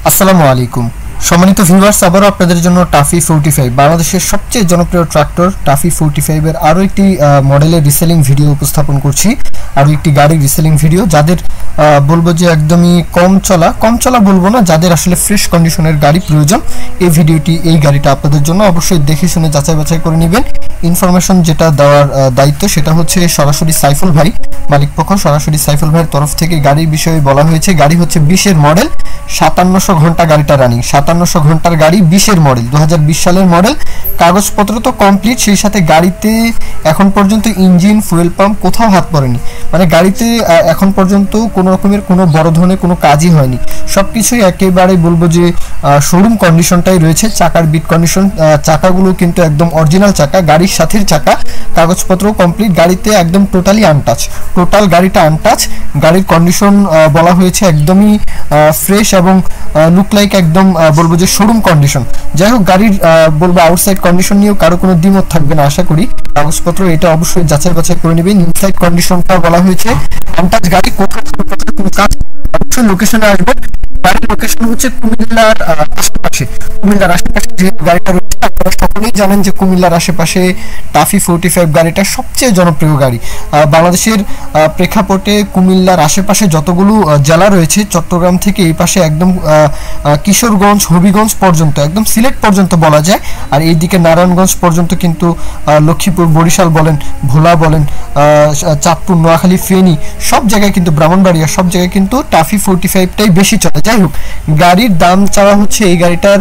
আসসালামু আলাইকুম সম্মানিত ভিউয়ার্স, আবারও আপনাদের জন্য টাফি 45 বাংলাদেশের সবচেয়ে জনপ্রিয় ট্রাক্টর টাফি 45 এর আরও একটি মডেলের রিসেলিং ভিডিও উপস্থাপন করছি। আরও একটি গাড়ির রিসেলিং ভিডিও, যাদের বলবো যে একদমই কম চলা বলবো না, যাদের আসলে ফ্রেশ কন্ডিশনের গাড়ি প্রয়োজন, এই গাড়িটা আপনাদের জন্য। অবশ্যই দেখে শুনে যাচাই বাছাই করে নেবেন। ইনফরমেশন যেটা দেওয়ার দায়িত্ব সেটা হচ্ছে সরাসরি সাইফুল ভাই, মালিকপক্ষ সরাসরি সাইফুল ভাইয়ের তরফ থেকে গাড়ির বিষয়ে বলা হয়েছে। গাড়ি হচ্ছে 20-এর মডেল, 5700 ঘন্টা গাড়িটা রানিং, 5700 ঘন্টার গাড়ি, 20-এর মডেল, 2020 সালের মডেল। কাগজপত্র তো কমপ্লিট, সেই সাথে গাড়িতে এখন পর্যন্ত ইঞ্জিন, ফুয়েল পাম্প কোথাও হাত পড়েনি। মানে গাড়িতে এখন পর্যন্ত কোনো রকমের কোনো বড় ধরনের কোনো কাজই হয়নি। সব কিছুই একেবারে বলবো যে শোরুম কন্ডিশনটাই রয়েছে। চাকার বিট কন্ডিশন, চাকাগুলো কিন্তু একদম অরিজিনাল চাকা, গাড়ির সাথের চাকা, কাগজপত্র কমপ্লিট। গাড়িতে একদম টোটালি আনটাচ, টোটাল গাড়িটা আনটাচ। গাড়ির কন্ডিশন বলা হয়েছে একদমই ফ্রেশ এবং লুক লাইক একদম বলবো যে শোরুম কন্ডিশন। যাই হোক, গাড়ির বলবো আউটসাইড কন্ডিশন নিয়েও কারো কোনো দ্বিমত থাকবে না আশা করি। কাগজপত্র এটা অবশ্যই যাচাই বাছাই করে নেবেন। ইনসাইড কন্ডিশনটা বলা হয়েছে আনটাচ গাড়ি, কোথাও কোনো কাজ। অবশ্যই লোকেশনে আসবেন। গাড়ির লোকেশন হচ্ছে কুমিল্লার আশেপাশে। যে গাড়িটা রয়েছে, আপনারা সকলেই জানেন যে কুমিল্লার আশেপাশে টাফি 45 গাড়িটা সবচেয়ে জনপ্রিয় গাড়ি। বাংলাদেশের প্রেক্ষাপটে কুমিল্লার আশেপাশে যতগুলো জেলা রয়েছে, চট্টগ্রাম থেকে এই পাশে একদম কিশোরগঞ্জ, হবিগঞ্জ পর্যন্ত, একদম সিলেট পর্যন্ত বলা যায়। আর এইদিকে নারায়ণগঞ্জ পর্যন্ত কিন্তু লক্ষ্মীপুর, বরিশাল বলেন, ভোলা বলেন, চাঁদপুর, নোয়াখালী, ফেনী, সব জায়গায় কিন্তু, ব্রাহ্মণবাড়িয়া, সব জায়গায় কিন্তু টাফি 45টাই বেশি চলে। যাই হোক, গাড়ির দাম চাওয়া হচ্ছে এই গাড়িটার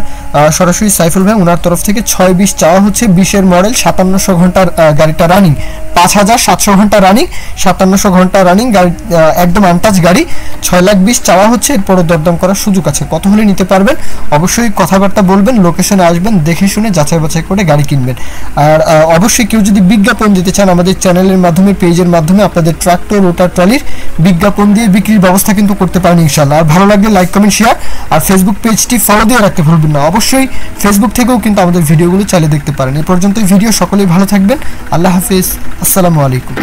সরাসরি সাইফুল ভাই ওনার তরফ থেকে 620 চাওয়া হচ্ছে। 20-এর মডেল, 5700 ঘন্টার গাড়িটা রানিং, 5700 ঘন্টা রানিং, 5700 ঘন্টা রানিং গাড়ি, একদম আনটাচ গাড়ি। 620,000 চাওয়া হচ্ছে। এরপরে দরদাম করার সুযোগ আছে, কত হলে নিতে পারবেন অবশ্যই কথাবার্তা বলবেন, লোকেশনে আসবেন, দেখে শুনে যাচাই বাছাই করে গাড়ি কিনবেন। আর অবশ্যই কেউ যদি বিজ্ঞাপন দিতে চান, আমাদের চ্যানেলের মাধ্যমে, পেজের মাধ্যমে আপনাদের ট্রাক্টর, রোটার, ট্রলির বিজ্ঞাপন দিয়ে বিক্রির ব্যবস্থা কিন্তু করতে পারেন ইনশাআল্লাহ। আর ভালো লাগলে লাইক, কমেন্ট, শেয়ার, আর ফেসবুক পেজটি ফলো দিয়ে রাখতে ভুলবেন না। অবশ্যই ফেসবুক থেকেও কিন্তু আমাদের ভিডিওগুলো চালিয়ে দেখতে পারেন। এই পর্যন্তই ভিডিও, সকলেই ভালো থাকবেন। আল্লাহ হাফিজ, আসসালামু আলাইকুম।